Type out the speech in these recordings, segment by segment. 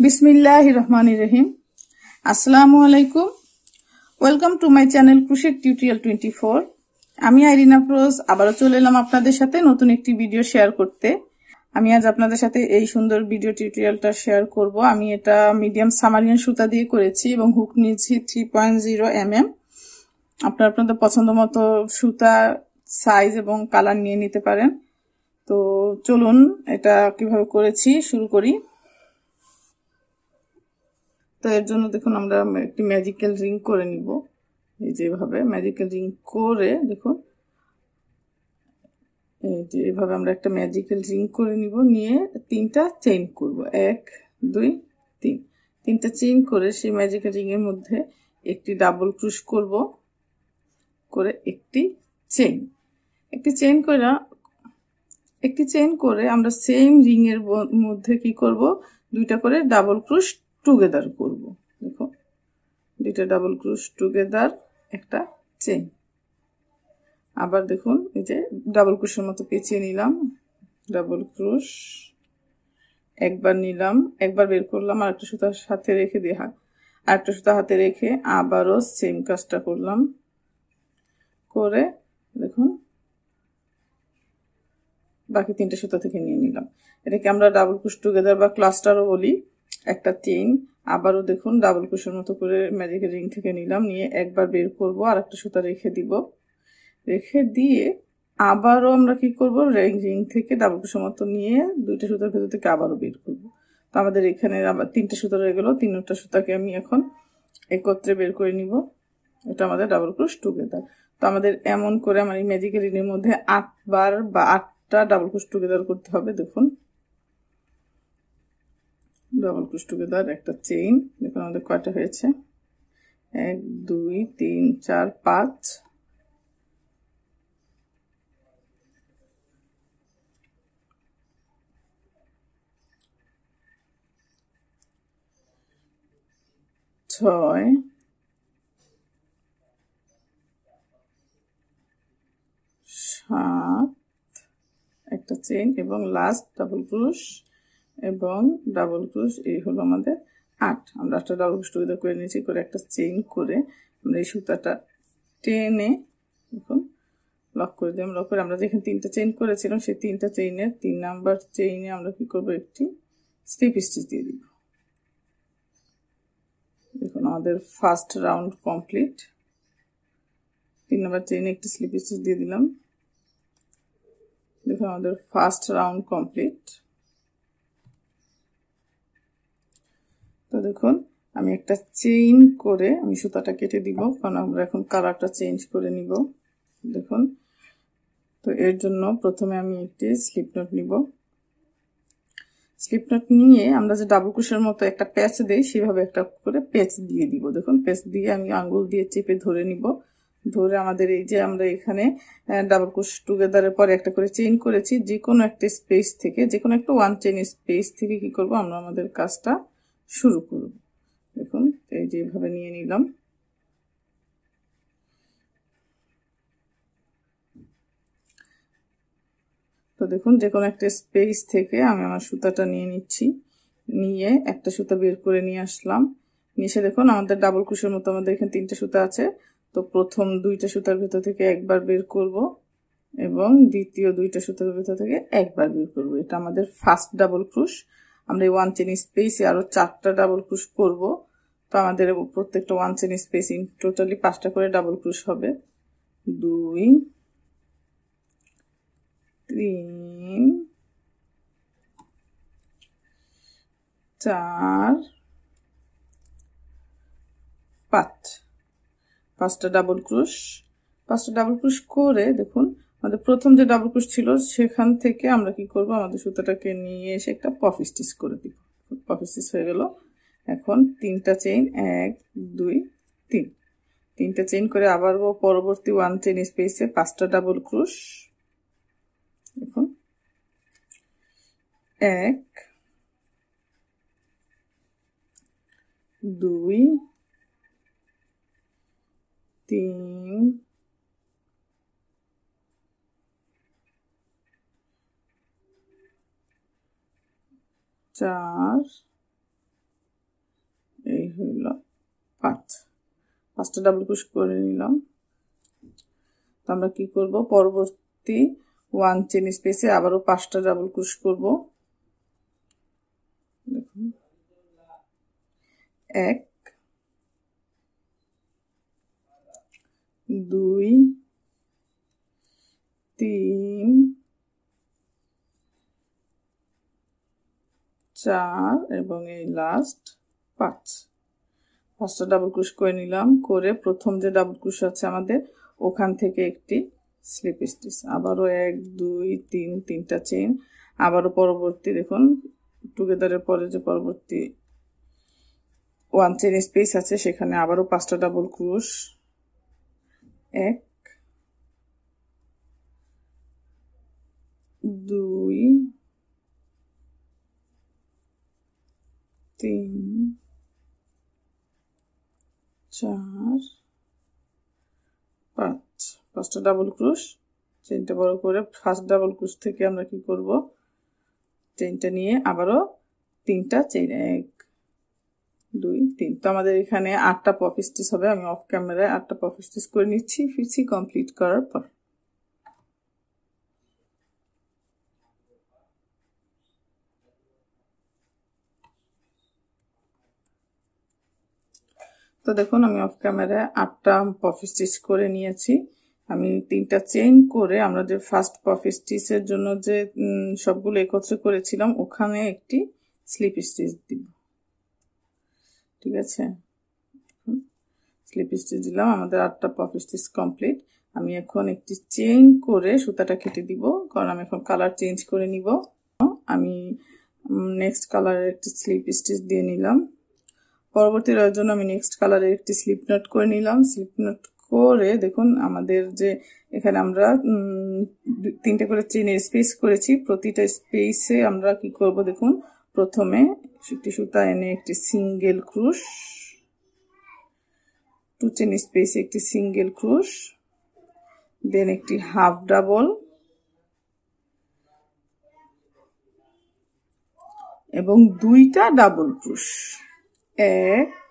बिस्मिल्लाहिर्रहमानिर्रहीम। আসসালামু আলাইকুম। Welcome to my channel crochet tutorial 24। আমি আইরিনা ফিরোজ আবারও চলে এলাম আপনাদের সাথে নতুন একটি ভিডিও শেয়ার করতে। আমি আজ আপনাদের সাথে এই সুন্দর ভিডিও টিউটোরিয়ালটা শেয়ার করব। আমি এটা মিডিয়াম সামারিয়ান সুতা দিয়ে করেছি এবং হুক নিয়েছি 3.0 mm। আপনারা আপনাদের পছন্দ মতো সুতা, সাইজ এবং কালার নিয়ে নিতে পারেন। তো চলুন এটা কিভাবে করেছি শুরু করি। তো এর জন্য দেখুন আমরা একটি ম্যাজিক্যাল রিং করে নিব। এই যেভাবে ম্যাজিক্যাল রিং করে দেখুন, এই যে এভাবে আমরা একটা ম্যাজিক্যাল রিং করে নিব, নিয়ে তিনটা চেইন করব, 1 2 3। তিনটা চেইন করে সেই ম্যাজিক্যাল রিং এর মধ্যে একটি ডাবল ক্রুশ করব, করে একটি চেইন করে আমরা সেম রিং এর মধ্যে কি করব, দুইটা করে ডাবল ক্রুশ টুগেদার করব। দেখো, দুইটা ডাবল ক্রুশ টুগেদার, একটা চেইন। আবার দেখুন, এই যে ডাবল ক্রুশের মতো পেঁচিয়ে নিলাম, ডাবল ক্রুশ একবার নিলাম, একবার বের করলাম, আর একটা সুতা সাথে রেখে দিয়ে আরেকটা সুতা হাতে রেখে আবারও সেম কাজটা করলাম, করে দেখুন বাকি তিনটা সুতা থেকে নিয়ে নিলাম। এটাকে আমরা ডাবল ক্রুশ টুগেদার বা ক্লাস্টারও বলি। একটা চেইন, আবারও দেখুন ডাবল ক্রুশের মতো করে ম্যাজিক রিং থেকে নিলাম, নিয়ে একবার বের করব, আর একটা সুতা রেখে দিব, রেখে দিয়ে আবারও আমরা কি করব, রিং থেকে ডাবল ক্রোশের মতো নিয়ে দুইটা সুতার ভেতর থেকে আবারও বের করব। তো আমাদের এখানে আবার তিনটা সুতা রয়ে গেল, তিনটা সুতাকে আমি এখন একত্রে বের করে নিব। এটা আমাদের ডাবল ক্রোশ টুগেদার। তো আমাদের এমন করে আমার এই ম্যাজিক রিং এর মধ্যে 8 বার বা 8টা ডাবল ক্রোশ টুগেদার করতে হবে। দেখুন, ডাবল ক্রোশ টুগেদার, একটা চেইন। দেখুন আমাদের কয়টা হয়েছে, 1 2 3 4 5, 6 7, একটা চেইন এবং লাস্ট ডাবল ক্রোশ এবং ডাবল ক্রোশ, এই হলো আমাদের 8। আমরা 8টা ডাবল ক্রোশ টুগেদার করে নিয়েছি, করে একটা চেইন করে আমরা এই সুতাটা টেনে দেখুন লক করে দিলাম। লক করে আমরা যেখানে তিনটা চেইন করেছিলাম সেই তিনটা চেইনের 3 নাম্বার চেইনে আমরা কি করব, একটি স্লিপ স্টিচ দিয়ে দিব। দেখুন আমাদের ফার্স্ট রাউন্ড কমপ্লিট। 3 নাম্বার চেইনে একটি স্লিপ স্টিচ দিয়ে দিলাম। দেখুন আমাদের ফার্স্ট রাউন্ড কমপ্লিট। তো দেখুন আমি একটা চেইন করে আমি সুতাটা কেটে দিব, কারণ আমরা এখন কালারটা চেঞ্জ করে নিব। দেখুন, তো এর জন্য প্রথমে আমি একটি স্লিপ নট নিব। স্লিপ নট নিয়ে আমরা যে ডাবল ক্রোশের মতো একটা প্যাচ দেই, সেভাবে একটা করে প্যাচ দিয়ে দিব। দেখুন প্যাচ দিয়ে আমি আঙ্গুল দিয়ে চেপে ধরে নিব। ধরে আমাদের এই যে আমরা এখানে ডাবল ক্রোশ টুগেদারের পরে একটা করে চেইন করেছি, যে কোনো একটা স্পেস থেকে, যে কোনো একটা 1 চেইন স্পেস থেকে কি করব, আমরা আমাদের কাজটা শুরু করব। দেখুন এই যে এভাবে নিয়ে নিলাম। তো দেখুন যে কোনো একটা স্পেস থেকে আমি আমার সুতাটা নিয়ে নিচ্ছি, নিয়ে একটা সুতা বের করে নিয়ে আসলাম। নিয়ে এসে দেখুন আমাদের ডাবল ক্রোশের মতো আমাদের এখানে 3টে সুতা আছে। তো প্রথম 2টা সুতার ভেতর থেকে একবার বের করব এবং দ্বিতীয় 2টা সুতার ভেতর থেকে একবার বের করব। এটা আমাদের ফার্স্ট ডাবল ক্রোশ। আমরা এই 1 চেইন স্পেসে আরো 4টা ডাবল ক্রোশ করব। তো আমাদের প্রত্যেকটা 1 চেইন স্পেস ইন টোটালি 5টা করে ডাবল ক্রোশ হবে। 2 3 4 5, 5টা ডাবল ক্রোশ। 5টা ডাবল ক্রোশ করে দেখুন আমাদের প্রথম যে ডাবল ক্রোশ ছিল সেখান থেকে আমরা কি করব, আমাদের সুতাটাকে নিয়ে এসে একটা পফ স্টিচ করে দিব। পফ স্টিচ হয়ে গেল। এখন 3টা চেইন, 1 2 3, 3টা চেইন করে আবার পরবর্তী 1 চেইন স্পেসে 5টা ডাবল ক্রোশ। দেখুন 1 2 3 4 5টা ডাবল ক্রোশ করে নিলাম। তো আমরা কি করব, পরবর্তী 1 চেইন স্পেসে আবারও 5টা ডাবল ক্রোশ করব। দেখুন 1 2 3 4 এবং এই লাস্ট 5টা ডাবল ক্রোশ করে নিলাম। করে প্রথম যে ডাবল ক্রোশ আছে আমাদের ওখান থেকে একটি স্লিপ স্টিচ, আবারও 1 2 3 3টা চেইন, আবারও পরবর্তী দেখুন টুগেদারের পরে যে পরবর্তী 1 চেইন স্পেস আছে সেখানে আবারও 5টা ডাবল ক্রোশ, 1 2 3 4 5টা ডাবল ক্রোশ, চেইনটা বড় করে ফার্স্ট ডাবল ক্রোশ থেকে আমরা কি করব, চেইনটা নিয়ে আবারও 3টা চেইন, 1 2 3। তো আমাদের এখানে 8টা পপ স্টিচ হবে। আমি অফ ক্যামেরায় 8টা পপ স্টিচ করে নিচ্ছি। ফিরছি কমপ্লিট করার পর। তো দেখুন আমি অফ ক্যামেরায় 8টা পপ স্টিচ করে নিয়েছি। আমি 3টা চেইন করে আমরা যে ফার্স্ট পপ স্টিচের জন্য যে সবগুলো একত্রে করেছিলাম ওখানে একটি স্লিপ স্টিচ দিব। ঠিক আছে, স্লিপ স্টিচ দিলাম। আমাদের 8টা পপ স্টিচ কমপ্লিট। আমি এখন একটি চেইন করে সুতাটা কেটে দিব, কারণ আমি এখন কালার চেঞ্জ করে নিব। আমি নেক্সট কালারের একটি স্লিপ স্টিচ দিয়ে নিলাম। পরবর্তী রয়ের জন্য আমি নেক্সট কালারের একটি স্লিপ নট করে নিলাম। স্লিপ নট করে দেখুন আমাদের যে এখানে আমরা 3টে করে চেইনের স্পেস করেছি, প্রতিটা স্পেসে আমরা কি করব দেখুন, প্রথমে একটি সুতা এনে একটি সিঙ্গেল ক্রোশ, 2 চেইন স্পেসে একটি সিঙ্গেল ক্রোশ, দেন একটি হাফ ডাবল এবং 2টা ডাবল ক্রোশ, 1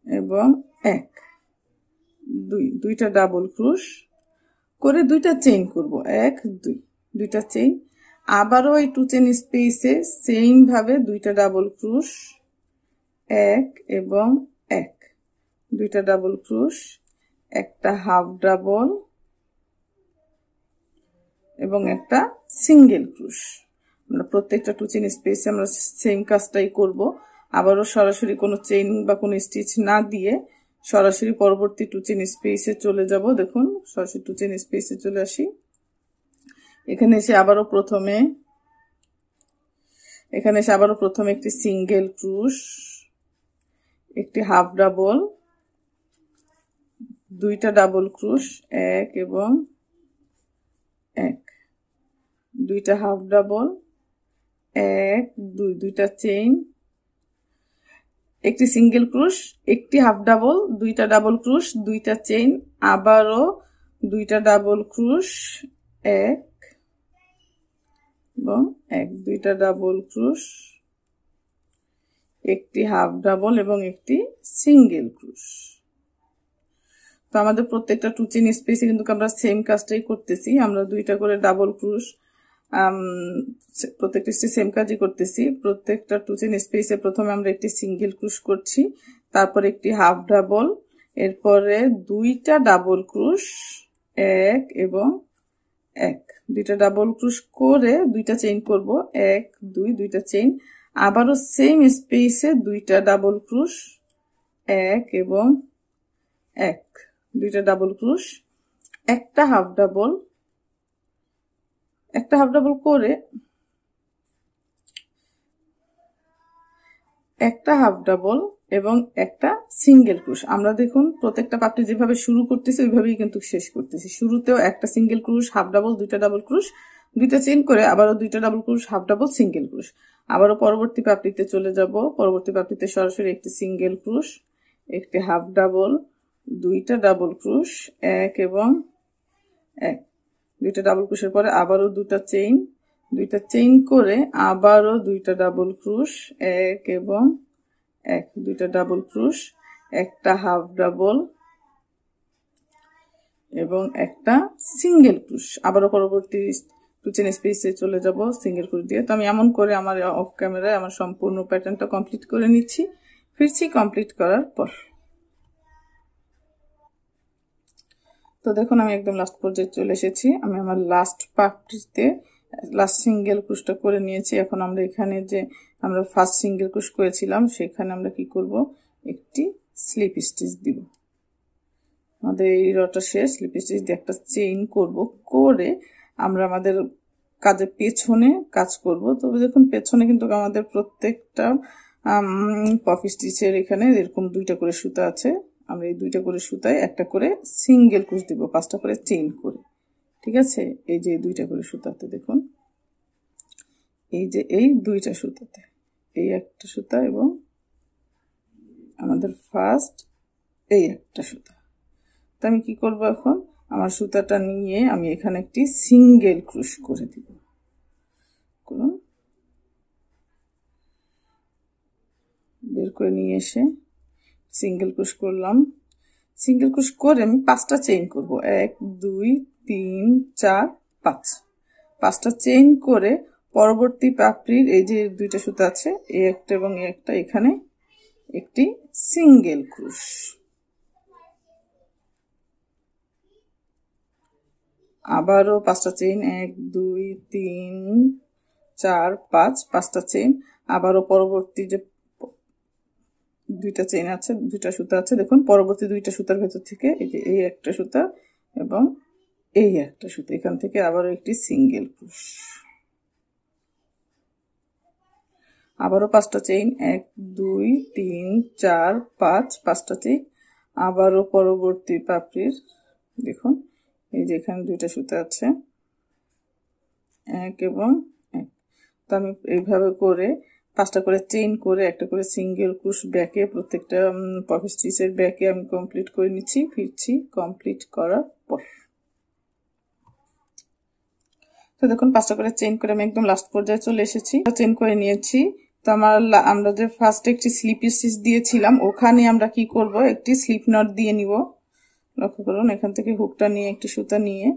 এবং 1 2টা ডাবল ক্রোশ করে 2টা চেইন করব, 1 2 2টা চেইন, আবারও এই 2 চেইন স্পেসে সেম ভাবে 2টা ডাবল ক্রোশ, 1 এবং 1 2টা ডাবল ক্রোশ, একটা হাফ ডাবল এবং একটা সিঙ্গেল ক্রোশ। আমরা প্রত্যেকটা 2 চেইন স্পেসে আমরা সেম কাজটাই করব। আবারও সরাসরি কোনো চেইন বা কোনো স্টিচ না দিয়ে সরাসরি পরবর্তী 2 চেইন স্পেসে চলে যাব। দেখুন সরাসরি 2 চেইন স্পেসে চলে আসি। এখানে এসে আবারও প্রথমে একটি সিঙ্গেল ক্রোশ, একটি হাফ ডাবল, 2টা ডাবল ক্রোশ, 1 এবং 1 2টা হাফ ডাবল, 1 2 2টা চেইন, একটি সিঙ্গেল ক্রোশ, একটি হাফ ডাবল, 2টা ডাবল ক্রোশ, 2টা চেইন, আবারও 2টা ডাবল ক্রোশ, 1 এবং 1 2টা ডাবল ক্রোশ, একটি হাফ ডাবল এবং একটি সিঙ্গেল ক্রোশ। তো আমাদের প্রত্যেকটা 2 চেইন স্পেসে কিন্তু আমরা সেম কাজটাই করতেছি। আমরা 2টা করে ডাবল ক্রোশ, প্রত্যেকটা সেম কাজই করতেছি। প্রত্যেকটা 2 চেইন স্পেসে প্রথমে আমরা একটি সিঙ্গেল ক্রোশ করছি, তারপর একটি হাফ ডাবল, এরপরে 2টা ডাবল ক্রোশ, 1 এবং 1 2টা ডাবল ক্রোশ করে 2টা চেইন করব, 1 2 2টা চেইন, আবারও সেম স্পেসে 2টা ডাবল ক্রোশ, 1 এবং 1 2টা ডাবল ক্রোশ, একটা হাফ ডাবল করে একটা হাফ ডাবল এবং একটা সিঙ্গেল ক্রোশ। আমরা দেখুন প্রত্যেকটা পাপড়ি যেভাবে শুরু করতেছি ওইভাবেই কিন্তু শেষ করতেছি। শুরুতেও একটা সিঙ্গেল ক্রোশ, হাফ ডাবল, 2টা ডাবল ক্রোশ, 2টা চেইন করে আবারও 2টা ডাবল ক্রোশ, হাফ ডাবল, সিঙ্গেল ক্রোশ। আবারও পরবর্তী পাপড়িতে চলে যাব। পরবর্তী পাপড়িতে সরাসরি একটি সিঙ্গেল ক্রোশ, একটি হাফ ডাবল, 2টা ডাবল ক্রোশ, 1 এবং 1 2টা ডাবল ক্রোশের পরে আবারও 2টা চেইন করে আবারও 2টা ডাবল ক্রোশ, 1 এবং 1 2টা ডাবল ক্রোশ, একটা হাফ ডাবল এবং একটা সিঙ্গেল ক্রুশ। আবারও পরবর্তী টু চেন স্পেসে চলে যাব সিঙ্গেল ক্রুশ দিয়ে। তো আমি এমন করে আমার অফ ক্যামেরায় আমার সম্পূর্ণ প্যাটার্নটা কমপ্লিট করে নিচ্ছি। ফিরছি কমপ্লিট করার পর। তো দেখুন আমি একদম লাস্ট পর্যায়ে চলে এসেছি। আমি আমার লাস্ট পার্টটিতে লাস্ট সিঙ্গেল ক্রুশটা করে নিয়েছি। এখন আমরা এখানে যে আমরা ফার্স্ট সিঙ্গেল ক্রুশ করেছিলাম সেখানে আমরা কি করব, একটি স্লিপ স্টিচ দিব। আমাদের এই রটা শেষ, স্লিপ স্টিচ দিয়ে একটা চেইন করব, করে আমরা আমাদের কাজের পেছনে কাজ করব। তবে দেখুন পেছনে কিন্তু আমাদের প্রত্যেকটা পপি স্টিচের এখানে এরকম দুইটা করে সুতা আছে। আমরা এই দুইটা করে সুতায় একটা করে সিঙ্গেল ক্রুশ দিব, 5টা করে চেইন করে। ঠিক আছে, এই যে দুইটা করে সুতাতে দেখুন, এই যে এই দুইটা সুতাতে এই একটা সুতা এবং আমাদের ফার্স্ট এই একটা সুতা। তো আমি কি করব, এখন আমার সুতাটা নিয়ে আমি এখানে একটি সিঙ্গেল ক্রুশ করে দিব। করুন, বের করে নিয়ে এসে সিঙ্গেল ক্রুশ করলাম। সিঙ্গেল ক্রুশ করে আমি 5টা চেইন করব, 1 2 3 4 5। 5টা চেইন করে পরবর্তী পাপড়ির এই যে দুইটা সুতা আছে, এই একটা এবং এই একটা, এখানে একটি সিঙ্গেল ক্রুশ। আবারও 5টা চেইন, 1 2 3 4 5, 5টা চেইন। আবারও পরবর্তী যে দুইটা চেইন আছে, দুইটা সুতা আছে, দেখুন পরবর্তী দুইটা সুতার ভেতর থেকে এই যে এই একটা সুতা এবং এই একটা সুতা, এখান থেকে আবারও একটি সিঙ্গেল ক্রুশ। আবারও 5টা চেইন, 1 2 3 4 5, 5টা চেইন। আবারও পরবর্তী পাপড়ির দেখুন এই যে এখানে দুইটা সুতা আছে, 1 এবং 1। তো আমি এইভাবে করে 5টা করে চেইন করে একটা করে সিঙ্গেল ক্রুশ ব্যাকে প্রত্যেকটা পপি স্টিচের ব্যাকে আমি কমপ্লিট করে নিচ্ছি। ফিরছি কমপ্লিট করার পর। তো দেখুন 5টা করে চেইন করে আমি একদম লাস্ট পর্যায়ে চলে এসেছি, চেইন করে নিয়েছি। তো আমরা যে ফার্স্ট একটি স্লিপ স্টিচ দিয়েছিলাম ওখানে আমরা কি করব, একটি স্লিপ নট দিয়ে নিব। লক্ষ্য করুন, এখান থেকে হুকটা নিয়ে একটি সুতা নিয়ে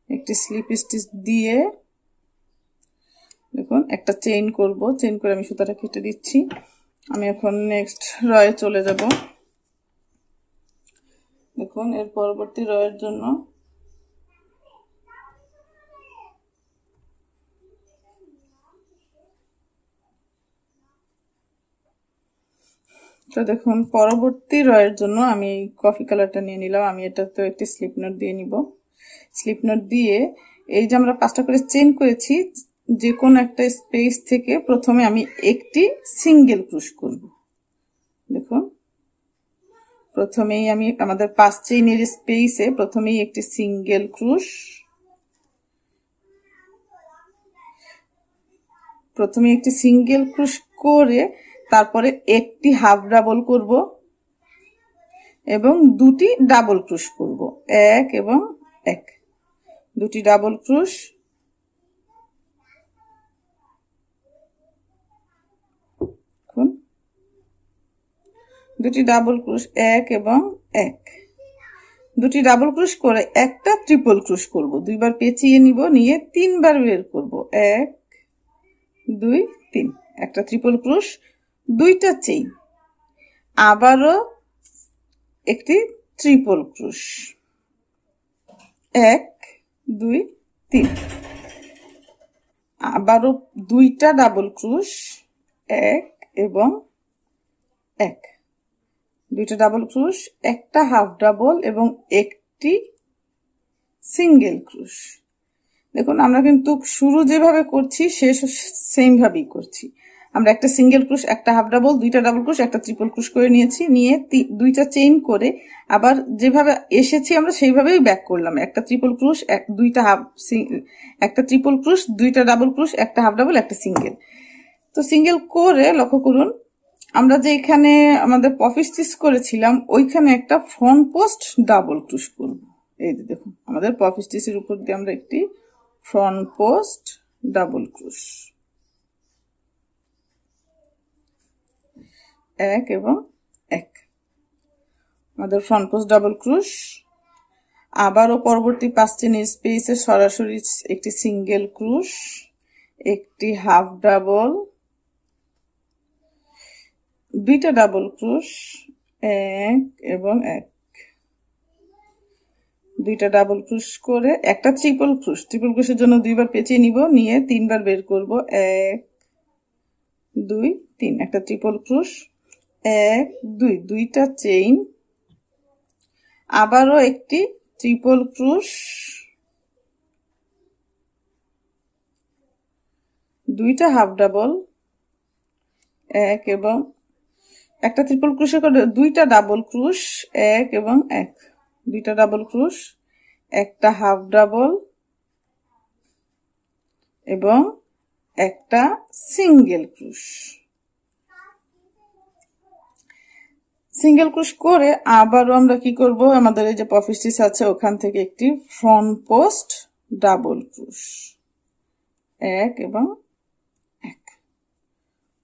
একটি স্লিপ স্টিচ দিয়ে দেখুন একটা চেইন করব। চেইন করে আমি সুতাটা কেটে দিচ্ছি। আমি এখন নেক্সট রয়ে চলে যাব। দেখুন এর পরবর্তী রয়ের জন্য তো দেখুন পরবর্তী রয়ের জন্য আমি কফি কালারটা নিয়ে নিলাম। আমি এটা তো একটি স্লিপ নট দিয়ে নিব। স্লিপ নট দিয়ে এই যে আমরা 5টা করে চেইন করেছি, যে কোনো একটা স্পেস থেকে প্রথমে আমি একটি সিঙ্গেল ক্রুশ করব। দেখুন প্রথমেই আমি আমাদের 5 চেইনের স্পেসে প্রথমেই একটি সিঙ্গেল ক্রুশ, প্রথমে একটি সিঙ্গেল ক্রুশ করে তারপরে একটি হাফ ডাবল করব এবং দুটি ডাবল ক্রুশ করব, 1 এবং 1, দুটি ডাবল ক্রুশ, দুটি ডাবল ক্রুশ, 1 এবং 1, দুটি ডাবল ক্রুশ করে একটা ট্রিপল ক্রুশ করব। দুইবার পেঁচিয়ে নিব, নিয়ে 3বার বের করব, 1 2 3, একটা ট্রিপল ক্রুশ, দুইটা চেইন, আবারও একটি ট্রিপল ক্রুশ, 1 2 3, আবারও দুইটা ডাবল ক্রুশ, 1 এবং 1, দুইটা ডাবল ক্রুশ, একটা হাফ ডাবল এবং একটি সিঙ্গেল ক্রুশ। দেখুন আমরা কিন্তু শুরু যেভাবে করছি শেষ সেম ভাবেই করছি। আমরা একটা সিঙ্গেল ক্রুশ, একটা হাফ ডাবল, দুইটা ডাবল ক্রুশ, একটা ট্রিপল ক্রুশ করে নিয়েছি, নিয়ে দুইটা চেইন করে আবার যেভাবে এসেছি আমরা সেইভাবেই ব্যাক করলাম। একটা ট্রিপল ক্রুশ, একটা ট্রিপল ক্রুশ, দুইটা ডাবল ক্রুশ, একটা হাফ ডাবল, একটা সিঙ্গেল। তো সিঙ্গেল করে লক্ষ্য করুন আমরা যে এখানে আমাদের পপি স্টিচ করেছিলাম ওইখানে একটা ফ্রন্ট পোস্ট ডাবল ক্রুশ করব। এই যে দেখুন আমাদের পপি স্টিচের উপর দিয়ে আমরা একটি ফ্রন্ট পোস্ট ডাবল ক্রুশ, 1 এবং 1, আমাদের ফ্রন্ট পোস্ট ডাবল ক্রোশ, আবারও পরবর্তী 5 চেনের স্পেসে সরাসরি একটি সিঙ্গেল ক্রোশ, একটি হাফ ডাবল, দুইটা ডাবল ক্রোশ, এক এবং এক, দুইটা ডাবল ক্রোশ করে একটা ট্রিপল ক্রোশ, ট্রিপল ক্রোশের জন্য 2বার পেঁচিয়ে নিব, নিয়ে 3বার বের করব, 1 2 3, একটা ট্রিপল ক্রোশ, 1 2, দুইটা চেইন, আবারও একটি ট্রিপল ক্রোশ, দুইটা হাফ ডাবল, এক এবং একটা ট্রিপল ক্রোশে করে দুইটা ডাবল ক্রোশ, এক এবং এক, দুইটা ডাবল ক্রোশ, একটা হাফ ডাবল এবং একটা সিঙ্গেল ক্রোশ। সিঙ্গেল ক্রোশ করে আবারও আমরা কি করব, আমাদের এই যে পফি স্টিচ আছে ওখান থেকে একটি ফ্রন্ট পোস্ট ডাবল ক্রোশ, এক এবং এক,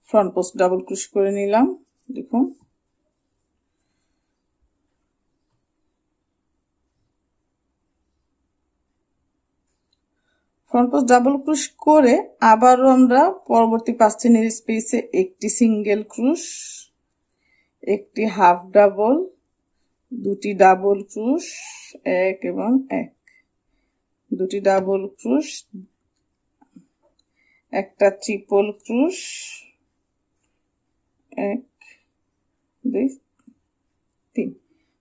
ফ্রন্ট পোস্ট ডাবল ক্রোশ করে নিলাম। দেখুন ফ্রন্ট পোস্ট ডাবল ক্রোশ করে আবারও আমরা পরবর্তী 5 চেনের স্পেসে একটি সিঙ্গেল ক্রোশ, একটি হাফ ডাবল, দুটি ডাবল ক্রোশ, এক এবং এক, দুটি ডাবল ক্রোশ, একটা ট্রিপল ক্রোশ, 1 2 3,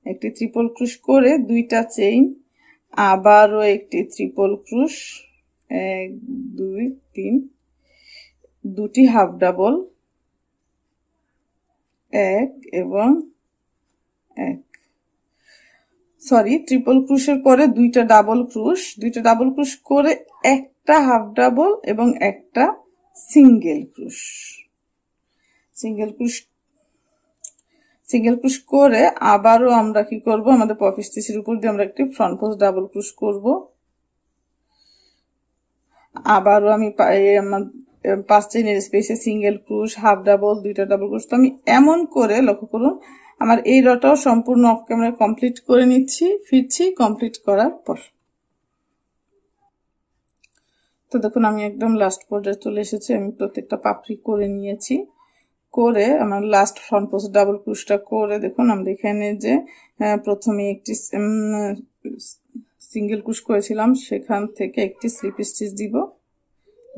একটি ট্রিপল ক্রোশ করে দুইটা চেইন, আবারও একটি ট্রিপল ক্রোশ, 1 2 3, দুটি হাফ ডাবল, এক এবং এক, সরি ট্রিপল ক্রোশের পরে দুইটা ডাবল ক্রোশ, দুইটা ডাবল ক্রোশ করে একটা হাফ ডাবল এবং একটা সিঙ্গেল ক্রোশ, সিঙ্গেল ক্রোশ করে আবারও আমরা কি করব, আমাদের পফি স্টিচের উপর দিয়ে আমরা একটি ফ্রন্ট পোস্ট ডাবল ক্রোশ করব। আবারও আমি 5 চেনের স্পেসে সিঙ্গেল ক্রোশ, হাফ ডাবল, দুইটা ডাবল ক্রোশ। তো আমি এমন করে লক্ষ্য করুন আমার এই রটাও সম্পূর্ণ অফ ক্যামেরা কমপ্লিট করে নিচ্ছি, ফিরছি কমপ্লিট করার পর। তো দেখুন আমি একদম লাস্ট পর্যায়ে চলে এসেছি, আমি প্রত্যেকটা পাপড়ি করে নিয়েছি, করে আমার লাস্ট ফ্রন্ট পোস্ট ডাবল ক্রোশটা করে দেখুন আমরা এখানে যে প্রথমে একটি সিঙ্গেল ক্রোশ করেছিলাম সেখান থেকে একটি স্লিপ স্টিচ দিব,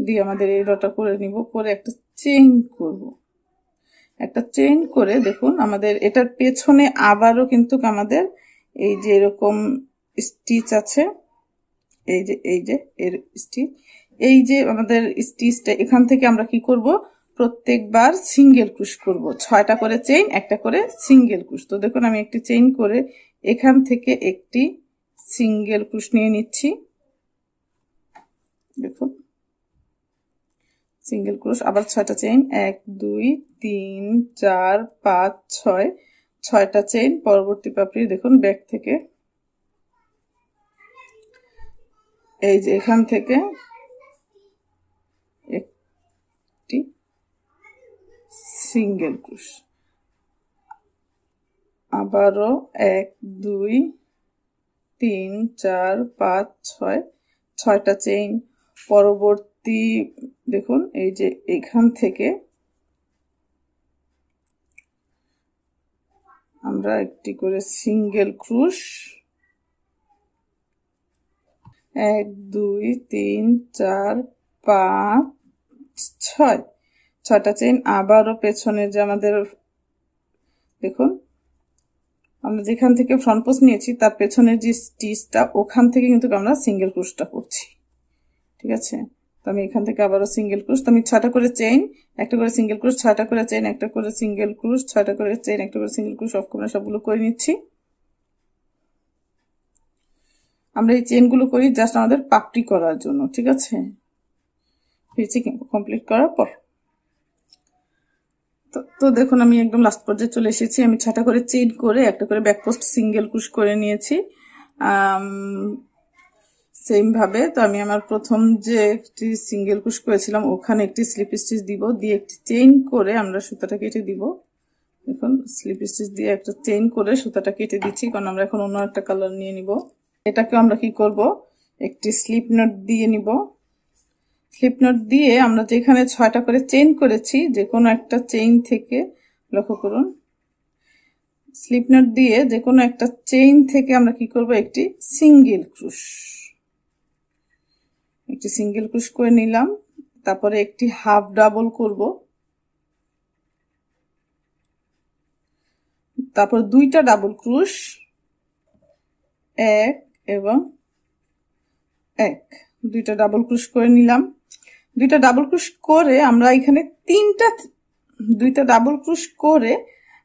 দিয়ে আমাদের এই রটা করে নিব, করে একটা চেইন করব, একটা চেইন করে দেখুন আমাদের এটার পেছনে আবারও কিন্তু আমাদের এই যে এরকম স্টিচ আছে, এই যে এর স্টিচ, এই যে আমাদের স্টিচটা এখান থেকে আমরা কি করব, প্রত্যেকবার সিঙ্গেল ক্রোশ করব, 6টা করে চেইন, একটা করে সিঙ্গেল ক্রোশ। তো দেখুন আমি একটি চেইন করে এখান থেকে একটি সিঙ্গেল ক্রোশ নিয়ে নিচ্ছি, দেখুন সিঙ্গেল ক্রোশ, আবার 6টা চেইন, 1 2 3 4 5 6, 6টা চেইন, পরবর্তী পাপড়ি দেখুন ব্যাক থেকে এই যে এখান থেকে একটি সিঙ্গেল ক্রোশ, আবারও 1 2 3 4 5 6, 6টা চেইন, পরবর্তী দেখুন এই যে এখান থেকে আমরা একটি করে সিঙ্গেল ক্রোশ, 1 2 3 4 5 6, 6টা চেইন, আবারও পেছনে যে আমাদের দেখুন আমরা যেখান থেকে ফ্রন্ট পোস্ট নিয়েছি তার পেছনের যে স্টিচটা ওখান থেকে কিন্তু আমরা সিঙ্গেল ক্রোশটা করছি, ঠিক আছে। তো আমি এখান থেকে আবারও সিঙ্গেল ক্রোশ, তো আমি 6টা করে চেইন, একটা করে সিঙ্গেল ক্রোশ, 6টা করে চেইন, একটা করে সিঙ্গেল ক্রোশ, 6টা করে চেইন, একটা করে সিঙ্গেল ক্রোশ, অফ ক্যামেরা সবগুলো করে নিচ্ছি। আমরা এই চেইনগুলো করি জাস্ট আমাদের পাপড়ি করার জন্য, ঠিক আছে, ফিরছি কমপ্লিট করার পর। তো দেখুন আমি একদম লাস্ট পর্যায়ে চলে এসেছি, আমি 6টা করে চেইন করে একটা করে ব্যাক পোস্ট সিঙ্গেল ক্রোশ করে নিয়েছি সেম ভাবে। তো আমি আমার প্রথম যে একটি সিঙ্গেল ক্রোশ করেছিলাম ওখানে একটি স্লিপ স্টিচ দিব, দিয়ে একটি চেইন করে আমরা সুতাটা কেটে দিব, দেখুন স্লিপ স্টিচ দিয়ে একটা চেইন করে সুতাটা কেটে দিচ্ছি, কারণ আমরা এখন অন্য একটা কালার নিয়ে নিব। এটাকে আমরা কি করব, একটি স্লিপ নট দিয়ে নিব। স্লিপ নট দিয়ে আমরা যেখানে 6টা করে চেইন করেছি, যে কোনো একটা চেইন থেকে, লক্ষ্য করুন, স্লিপ নট দিয়ে যে কোনো একটা চেইন থেকে আমরা কি করব, একটি সিঙ্গেল ক্রুশ করে নিলাম। তারপরে একটি হাফ ডাবল করব, তারপর 2টা ডাবল ক্রুশ, 1 এবং 1, 2টা ডাবল ক্রুশ করে নিলাম। 2টা ডাবল ক্রুশ করে আমরা এখানে 2টা ডাবল ক্রুশ করে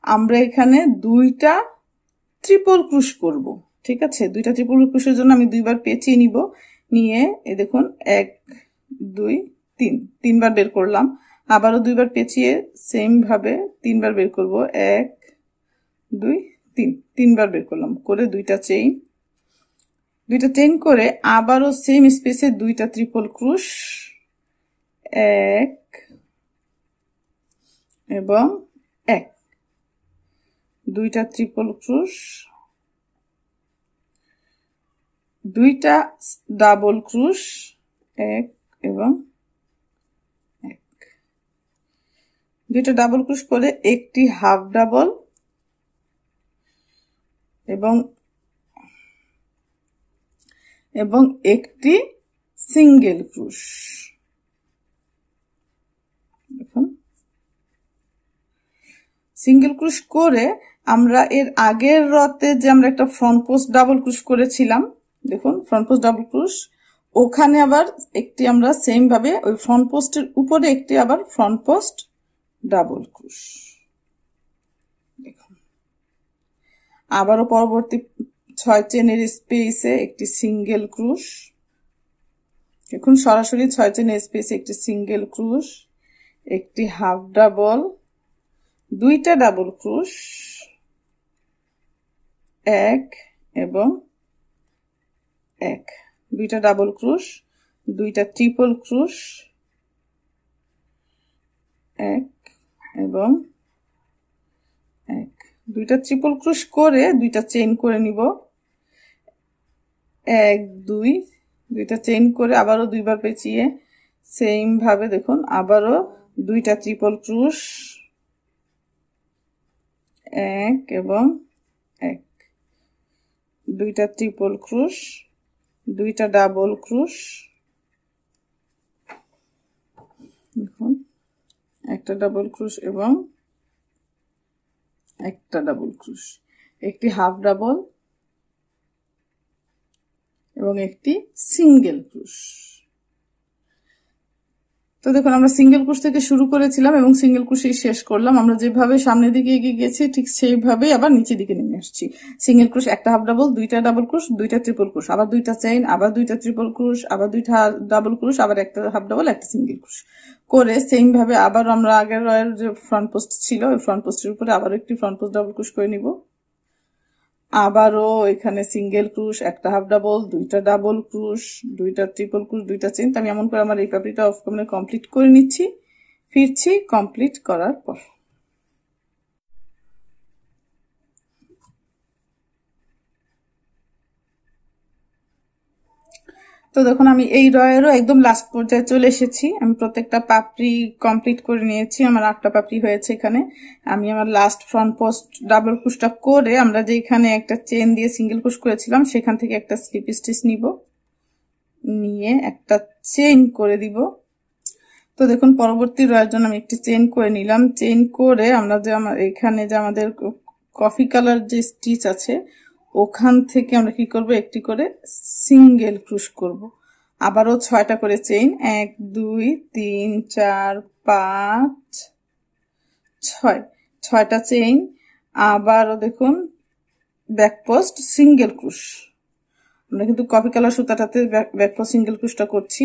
আমরা এখানে 2টা ট্রিপল ক্রুশ করব। ঠিক আছে, 2টা ট্রিপল ক্রুশের জন্য আমি 2বার পেঁচিয়ে নিব, নিয়ে এই দেখুন 1 2 3, 3বার বের করলাম। আবারও 2বার পেঁচিয়ে সেম ভাবে 3বার বের করব, 1 2 3, 3বার বের করলাম, করে 2টা চেইন করে আবারও সেম স্পেসে 2টা ট্রিপল ক্রুশ, 1 এবং 1, 2টা ট্রিপল ক্রুশ, 2টা ডাবল ক্রুশ, 1 এবং 1, 2টা ডাবল ক্রুশ করে একটি হাফ ডাবল এবং একটি সিঙ্গেল ক্রুশ। দেখুন সিঙ্গেল ক্রুশ করে আমরা এর আগের রতে যে আমরা একটা ফ্রন্ট পোস্ট ডাবল ক্রুশ করেছিলাম, দেখুন ফ্রন্ট পোস্ট ডাবল ক্রুশ, ওখানে আবার একটি আমরা সেম ভাবে ওই ফ্রন্ট পোস্টের উপরে একটি আবার ফ্রন্ট পোস্ট ডাবল ক্রুশ। দেখুন আবারও পরবর্তী 6 চেনের স্পেসে একটি সিঙ্গেল ক্রুশ, দেখুন সরাসরি 6 চেনের স্পেসে একটি সিঙ্গেল ক্রুশ, একটি হাফ ডাবল, 2টা ডাবল ক্রুশ, 1 এবং 1, 2টা ডাবল ক্রুশ, 2টা ট্রিপল ক্রুশ, 1 এবং 1, 2টা ট্রিপল ক্রুশ করে 2টা চেইন করে নিব, 1 2, 2টা চেইন করে আবারও 2বার পেঁচিয়ে সেম ভাবে দেখুন আবারও 2টা ট্রিপল ক্রুশ, 1 এবং 1, 2টা ট্রিপল ক্রুশ, 2টা ডাবল ক্রুশ, দেখুন একটা ডাবল ক্রুশ এবং একটা ডাবল ক্রুশ, একটি হাফ ডাবল এবং একটি সিঙ্গেল ক্রুশ। তো দেখুন আমরা সিঙ্গেল ক্রুশ থেকে শুরু করেছিলাম এবং সিঙ্গেল ক্রুশে শেষ করলাম। আমরা যেভাবে সামনের দিকে এগিয়ে গেছি ঠিক সেইভাবেই আবার নিচের দিকে নেমে আসছি। সিঙ্গেল ক্রুশ, একটা হাফ ডাবল, 2টা ডাবল ক্রুশ, 2টা ট্রিপল ক্রুশ, আবার 2টা চেইন, আবার 2টা ট্রিপল ক্রুশ, আবার 2টা ডাবল ক্রুশ, আবার একটা হাফ ডাবল, একটা সিঙ্গেল ক্রুশ করে সেম ভাবে আবার আমরা আগের রয়ের যে ফ্রন্ট পোস্ট ছিল ওই ফ্রন্ট পোস্টের উপরে আবার একটি ফ্রন্ট পোস্ট ডাবল ক্রুশ করে নিব। আবারও এখানে সিঙ্গেল ক্রুশ, একটা হাফ ডাবল, 2টা ডাবল ক্রুশ, 2টা ট্রিপল ক্রুশ, 2টা চেইন। আমি এমন করে আমার এই পাপড়িটা অফ ক্যামেরা কমপ্লিট করে নিচ্ছি, ফিরছি কমপ্লিট করার পর। তো দেখুন আমি এই রয়েরও একদম লাস্ট পর্যায়ে চলে এসেছি। আমি প্রত্যেকটা পাপড়ি কমপ্লিট করে নিয়েছি, আমার 8টা পাপড়ি হয়েছে। এখানে আমি আমার লাস্ট ফ্রন্ট পোস্ট ডাবল ক্রুশটা করে আমরা যেখানে একটা চেন দিয়ে সিঙ্গেল ক্রুশ করেছিলাম সেখান থেকে একটা স্লিপ স্টিচ নিব, নিয়ে একটা চেইন করে দিব। তো দেখুন পরবর্তী রয়ের জন্য আমি একটি চেইন করে নিলাম। চেইন করে আমরা যে এখানে যে আমাদের কফি কালার যে স্টিচ আছে ওখান থেকে আমরা কি করব, একটি করে সিঙ্গেল ক্রুশ করব। আবারও 6টা করে চেইন, 1 2 3 4 5 6, 6টা চেইন। আবারও দেখুন ব্যাক পোস্ট সিঙ্গেল ক্রুশ, আমরা কিন্তু কফি কালার সুতাটাতে ব্যাক পোস্ট সিঙ্গেল ক্রুশটা করছি।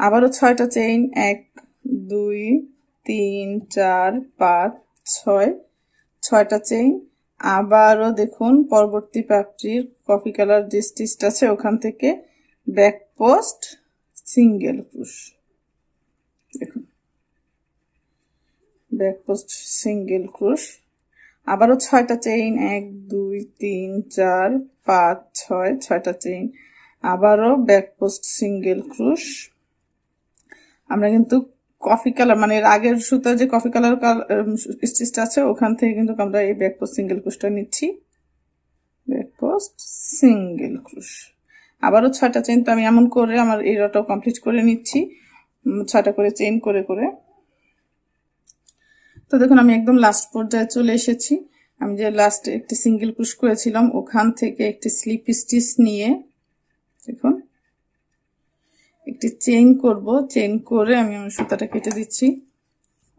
আবারও 6টা চেইন, 1 2 3 4 5 6, 6টা চেইন। আবারও দেখুন পরবর্তী পাপড়ির কফি কালার যে স্টিচটা আছে ওখান থেকে ব্যাক পোস্ট সিঙ্গেল ক্রুশ, দেখুন ব্যাক পোস্ট সিঙ্গেল ক্রোশ, আবারও 6টা চেইন, 1 2 3 4 5 6, 6টা চেইন, আবারও ব্যাক পোস্ট সিঙ্গেল ক্রোশ। আমরা কিন্তু কফি কালার মানে এর আগের সুতা যে কফি কালার স্টিচটা আছে ওখান থেকে কিন্তু আমরা এই ব্যাক পোস্ট সিঙ্গেল ক্রোশটা নিচ্ছি, ব্যাক পোস্ট সিঙ্গেল ক্রোশ। আবারও 6টা চেইন, তো আমি এমন করে আমার এই রটাও কমপ্লিট করে নিচ্ছি 6টা করে চেইন করে করে। তো দেখুন আমি একদম লাস্ট পর্যায়ে চলে এসেছি। আমি যে লাস্টে একটি সিঙ্গেল ক্রোশ করেছিলাম ওখান থেকে একটি স্লিপ স্টিচ নিয়ে দেখুন একটি চেইন করব, চেইন করে আমি আমার সুতাটা কেটে দিচ্ছি।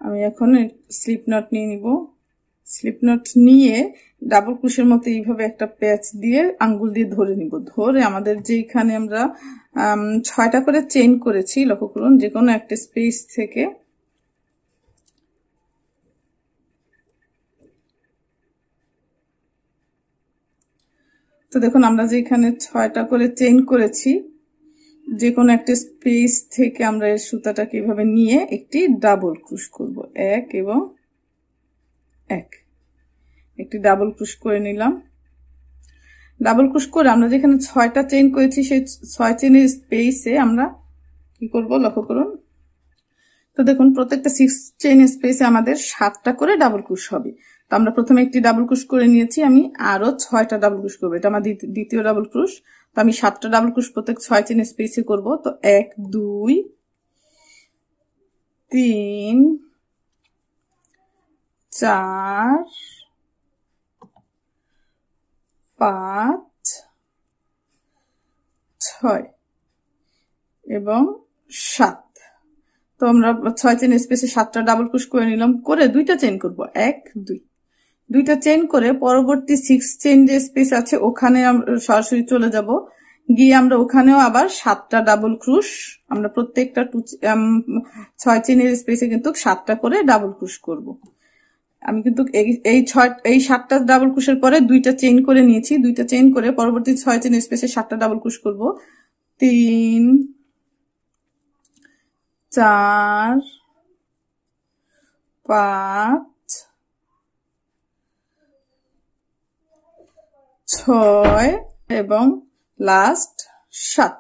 আমি এখন স্লিপ নট নিয়ে নিব, স্লিপ নট নিয়ে ডাবল ক্রোশের মতো এইভাবে একটা প্যাচ দিয়ে আঙ্গুল দিয়ে ধরে নিব, ধরে আমাদের যেখানে আমরা 6টা করে চেইন করেছি লক্ষ্য করুন যে কোনো একটা স্পেস থেকে তো দেখুন আমরা যেখানে 6টা করে চেইন করেছি যে কোনো একটা স্পেস থেকে আমরা এই সুতাটাকে এইভাবে নিয়ে একটি ডাবল ক্রোশ করব, 1 এবং 1, একটি ডাবল ক্রোশ করে নিলাম। ডাবল ক্রোশ করে আমরা যেখানে 6টা চেইন করেছি সেই 6 চেইনের স্পেসে আমরা কি করব লক্ষ্য করুন। তো দেখুন প্রত্যেকটা 6 চেইন স্পেসে আমাদের 7টা করে ডাবল ক্রোশ হবে। তো আমরা প্রথমে একটি ডাবল ক্রোশ করে নিয়েছি, আমি আরো 6টা ডাবল ক্রোশ করব, এটা আমার দ্বিতীয় ডাবল ক্রোশ। তো আমি 7টা ডাবল ক্রোশ প্রত্যেক 6 চেইন স্পেসে করব। তো 1 2 3 4 5 6 এবং 7। তো আমরা 6 চেইন স্পেসে 7টা ডাবল ক্রোশ করে নিলাম, করে 2টা চেইন করব, 1 2, 2টা চেইন করে পরবর্তী 6 চেইন যে স্পেস আছে ওখানে আমরা সরাসরি চলে যাব, গিয়ে আমরা ওখানেও আবার 7টা ডাবল ক্রোশ, আমরা প্রত্যেকটা 6 চেইনের স্পেসে কিন্তু 7টা করে ডাবল ক্রোশ করব। আমি কিন্তু এই 7টা ডাবল ক্রোশের পরে 2টা চেইন করে নিয়েছি, 2টা চেইন করে পরবর্তী 6 চেইন স্পেসে 7টা ডাবল ক্রোশ করব, 3 4 5 6 এবং লাস্ট 7।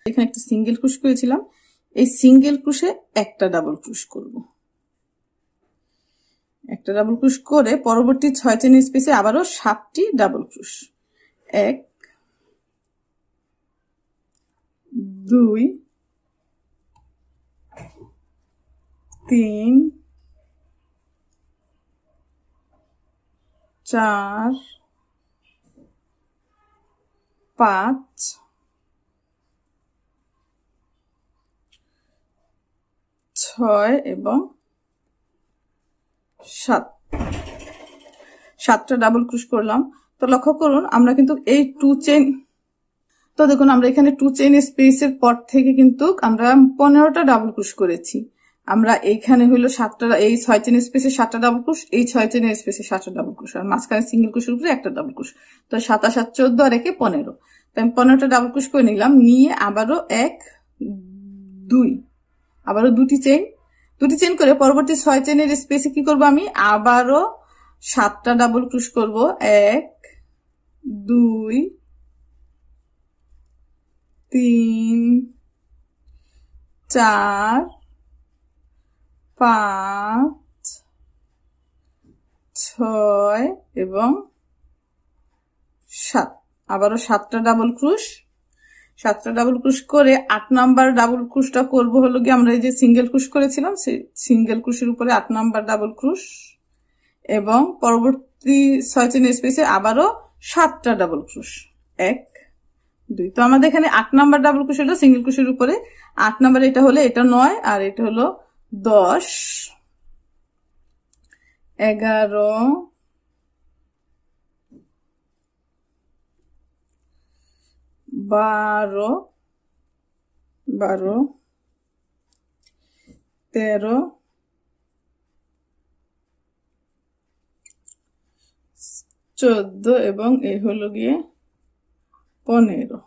এখানে একটা সিঙ্গেল ক্রোশ করেছিলাম, এই সিঙ্গেল ক্রোশে একটা ডাবল ক্রোশ করব, একটা ডাবল ক্রোশ করে পরবর্তী 6 চেইন স্পেসে আবারও 7টি ডাবল ক্রোশ, 1 2 3 4 5 6 এবং 7টা ডাবল ক্রোশ করলাম। তো লক্ষ্য করুন আমরা কিন্তু এই 2 চেইন, তো দেখুন আমরা এখানে 2 চেইন স্পেসের পর থেকে কিন্তু আমরা 15টা ডাবল ক্রোশ করেছি। আমরা এইখানে হলো 7টা, এই 6 চেইন স্পেসে 7টা ডাবল ক্রোশ, এই 6 চেইনের স্পেসে 7টা ডাবল ক্রোশ, আর মাঝখানে সিঙ্গেল ক্রোশের উপরে একটা ডাবল ক্রোশ। তো 7 আর 7 14 আর 1 15। তো আমি 15টা ডাবল ক্রোশ করে নিলাম, নিয়ে আবারও 1 2, আবারও 2টি চেইন করে পরবর্তী 6 চেইনের স্পেসে কি করব, আমি আবারও 7টা ডাবল ক্রোশ করব, 1 2 3 4 5 6 এবং 7, আবারও 7টা ডাবল ক্রোশ। 7টা ডাবল ক্রোশ করে 8 নাম্বার ডাবল ক্রোশটা করব হলো কি আমরা এই যে সিঙ্গেল ক্রোশ করেছিলাম সেই সিঙ্গেল ক্রোশের উপরে 8 নাম্বার ডাবল ক্রোশ, এবং পরবর্তী 6 চেইন স্পেসে আবারও 7টা ডাবল ক্রোশ, 1 2। তো আমাদের এখানে 8 নাম্বার ডাবল ক্রোশ হলো সিঙ্গেল ক্রোশের উপরে, 8 নাম্বার এটা হলো, এটা 9 আর এটা হলো 10 11 12 13 14 এবং এই হলো গিয়ে 15।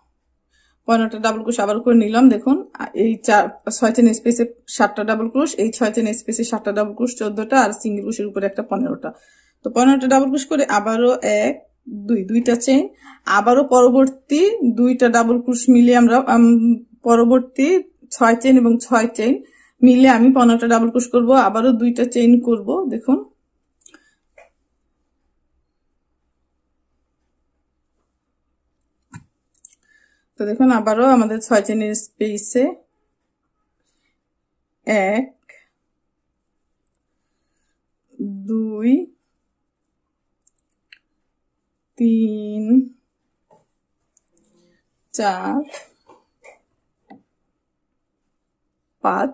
15টা ডাবল ক্রোশ আবার করে নিলাম। দেখুন এই 6 চেন স্পেসে 7টা ডাবল ক্রোশ, এই 6 চেন স্পেসে 7টা ডাবল ক্রোশ 14টা, আর সিঙ্গেল ক্রোশের উপরে একটা 15টা। তো 15টা ডাবল ক্রোশ করে আবারও 1 2 দুইটা চেইন, আবারও পরবর্তী 2টা ডাবল ক্রোশ মিলে আমরা পরবর্তী 6 চেইন এবং 6 চেইন মিলে আমি 15টা ডাবল ক্রোশ করব, আবারও 2টা চেইন করব। দেখুন তো দেখুন আবারও আমাদের 6 চেইনের স্পেসে 1 2 3 4 5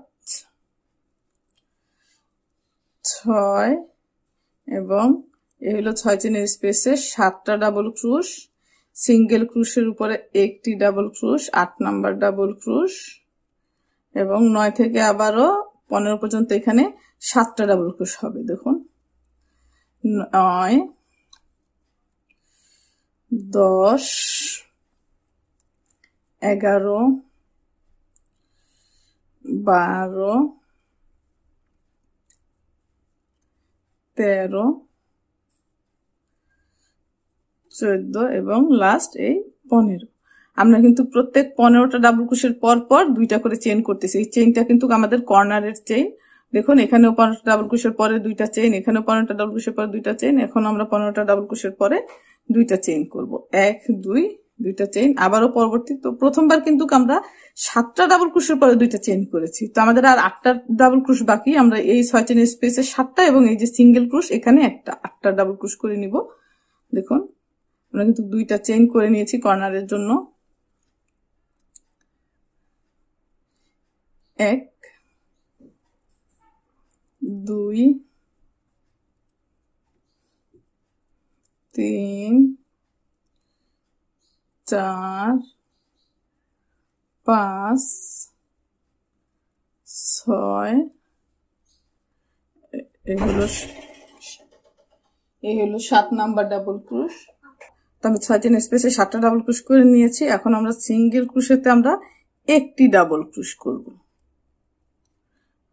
6 এবং এই হলো 6 চেইনের স্পেসে 7টা ডাবল ক্রোশ, সিঙ্গেল ক্রোশের উপরে একটি ডাবল ক্রোশ, 8 নাম্বার ডাবল ক্রোশ এবং 9 থেকে আবারও 15 পর্যন্ত এখানে 7টা ডাবল ক্রোশ হবে। দেখুন 9 10 11 12 13 14 এবং লাস্ট এই 15। আমরা কিন্তু প্রত্যেক 15টা ডাবল ক্রোশের পর পর 2টা করে চেইন করতেছি। এই চেইনটা কিন্তু আমাদের কর্নারের চেইন। দেখুন এখানেও 15টা ডাবল ক্রোশের পরে 2টা চেইন, এখানেও 15টা ডাবল ক্রোশের পরে 2টা চেইন, এখন আমরা 15টা ডাবল ক্রোশের পরে 2টা চেইন করব। 1 2 2টা চেইন, আবারও পরবর্তী। তো প্রথমবার কিন্তু আমরা 7টা ডাবল ক্রোশের পরে 2টা চেইন করেছি, তো আমাদের আর 8টা ডাবল ক্রোশ বাকি। আমরা এই 6 চেইনের স্পেসে 7টা এবং এই যে সিঙ্গেল ক্রোশ এখানে একটা 8টা ডাবল ক্রোশ করে নিব। দেখুন আমরা কিন্তু 2টা চেইন করে নিয়েছি কর্নারের জন্য। 1 2 3 4 5 6 এই হলো 7 নাম্বার ডাবল ক্রোশ। তো আমি 6 চেইন স্পেসে 7টা ডাবল ক্রোশ করে নিয়েছি। এখন আমরা সিঙ্গেল ক্রোশেতে আমরা একটি ডাবল ক্রোশ করব।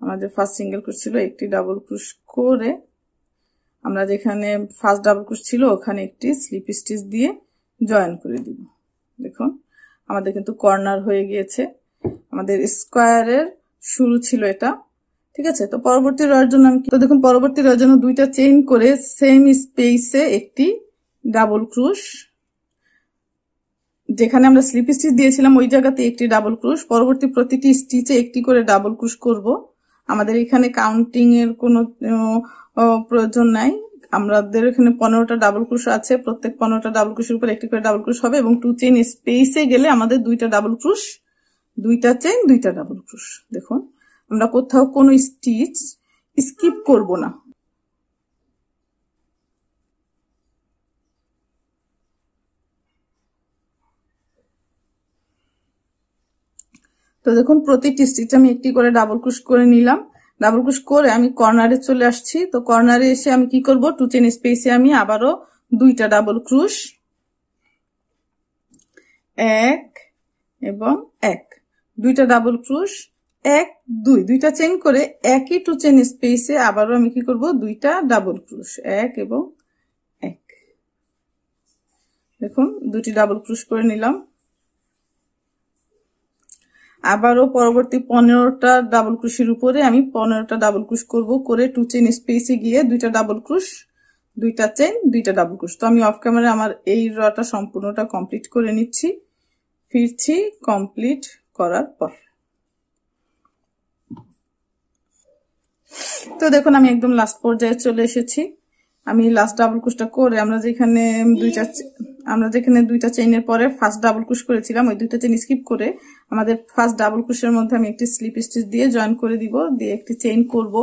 আমাদের ফার্স্ট সিঙ্গেল ক্রোশ ছিল, একটি ডাবল ক্রোশ করে আমরা যেখানে ফার্স্ট ডাবল ক্রোশ ছিল ওখানে একটি স্লিপ স্টিচ দিয়ে জয়েন করে দিব। দেখুন আমাদের কিন্তু কর্নার হয়ে গিয়েছে। আমাদের স্কোয়ারের শুরু ছিল এটা, ঠিক আছে। তো পরবর্তী রয়ের জন্য আমি তো দেখুন পরবর্তী রয়ের জন্য 2টা চেইন করে সেম স্পেসে একটি ডাবল ক্রোশ, যেখানে আমরা স্লিপ স্টিচ দিয়েছিলাম ওই জায়গাতে একটি ডাবল ক্রোশ, পরবর্তী প্রতিটি স্টিচে একটি করে ডাবল ক্রোশ করব। আমাদের এখানে কাউন্টিং এর কোনো প্রয়োজন নাই, আমাদের এখানে 15টা ডাবল ক্রোশ আছে, প্রত্যেক 15টা ডাবল ক্রোশের উপর একটি করে ডাবল ক্রোশ হবে এবং 2 চেইন স্পেসে গেলে আমাদের 2টা ডাবল ক্রোশ, 2টা চেইন 2টা ডাবল ক্রোশ। দেখুন আমরা কোথাও কোনো স্টিচ স্কিপ করব না। তো দেখুন প্রতিটি স্টিচ আমি একটি করে ডাবল ক্রোশ করে নিলাম। ডাবল ক্রোশ করে আমি কর্নারে চলে আসছি। তো কর্নারে এসে আমি কি করব, 2 চেইন স্পেসে আমি আবারও 2টা ডাবল ক্রোশ, 1 এবং 1, 2টা ডাবল ক্রোশ 1 2, 2টা চেইন করে একই 2 চেইন স্পেসে আবারও আমি কি করব, 2টা ডাবল ক্রোশ 1 এবং 1। দেখুন 2টি ডাবল ক্রোশ করে নিলাম। আবারও পরবর্তী 15টা ডাবল ক্রোশের উপরে আমি 15টা ডাবল ক্রোশ করব, করে 2 চেইন স্পেসে গিয়ে 2টা ডাবল ক্রোশ, 2টা চেইন 2টা ডাবল ক্রোশ। তো আমি অফ ক্যামেরা আমার এই রটা সম্পূর্ণটা কমপ্লিট করে নিচ্ছি, ফিরছি কমপ্লিট করার পর। তো দেখুন আমি একদম লাস্ট পর্যায়ে চলে এসেছি। আমি লাস্ট ডাবল ক্রোশটা করে আমরা যেখানে 2টা চেইনের পরে ফার্স্ট ডাবল ক্রোশ করেছিলাম ওই 2টা চেইন স্কিপ করে আমাদের ফার্স্ট ডাবল ক্রোশের মধ্যে আমি একটি স্লিপ স্টিচ দিয়ে জয়েন করে দিব, দিয়ে একটি চেইন করব।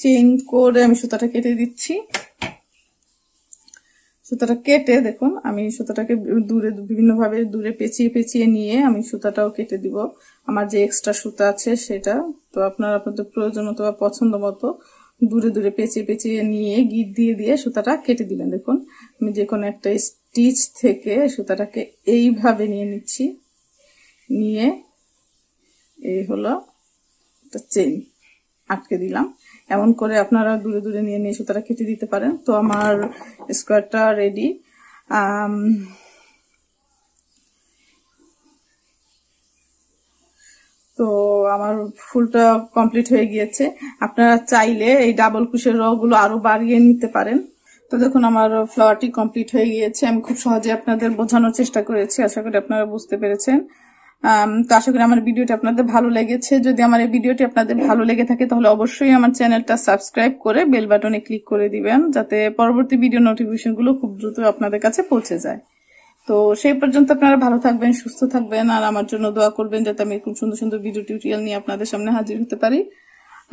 চেইন করে আমি সুতাটা কেটে দিচ্ছি। সুতাটা কেটে দেখুন আমি সুতাটাকে দূরে বিভিন্নভাবে দূরে পেঁচিয়ে পেঁচিয়ে নিয়ে আমি সুতাটাও কেটে দিব। আমার যে এক্সট্রা সুতা আছে সেটা, তো আপনাদের প্রয়োজন মতো বা পছন্দ মতো দূরে দূরে পেঁচিয়ে পেঁচিয়ে নিয়ে গিট দিয়ে দিয়ে সুতাটা কেটে দিবেন। দেখুন আমি যে কোনো একটা স্টিচ থেকে সুতাটাকে এইভাবে নিয়ে নিচ্ছি, নিয়ে এই হলো একটা চেইন আটকে দিলাম। এমন করে আপনারা দূরে দূরে নিয়ে নিয়ে সুতাটা কেটে দিতে পারেন। তো আমার স্কোয়ারটা রেডি। তো আমার ফুলটা কমপ্লিট হয়ে গিয়েছে। আপনারা চাইলে এই ডাবল কুশের রগুলো আরো বাড়িয়ে নিতে পারেন। তো দেখুন আমার ফ্লাওয়ারটি কমপ্লিট হয়ে গিয়েছে। আমি খুব সহজে আপনাদের বোঝানোর চেষ্টা করেছি, আশা করি আপনারা বুঝতে পেরেছেন। তো আশা করি আমার ভিডিওটি আপনাদের ভালো লেগেছে। যদি আমার এই ভিডিওটি আপনাদের ভালো লেগে থাকে তাহলে অবশ্যই আমার চ্যানেলটা সাবস্ক্রাইব করে বেল বাটনে ক্লিক করে দিবেন, যাতে পরবর্তী ভিডিও নোটিফিকেশন গুলো খুব দ্রুত আপনাদের কাছে পৌঁছে যায়। তো সেই পর্যন্ত আপনারা ভালো থাকবেন, সুস্থ থাকবেন, আর আমার জন্য দোয়া করবেন যাতে আমি খুব সুন্দর সুন্দর ভিডিও টিউটোরিয়াল নিয়ে আপনাদের সামনে হাজির হতে পারি।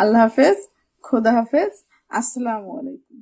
আল্লাহ হাফেজ, খোদা হাফেজ, আসসালামু আলাইকুম।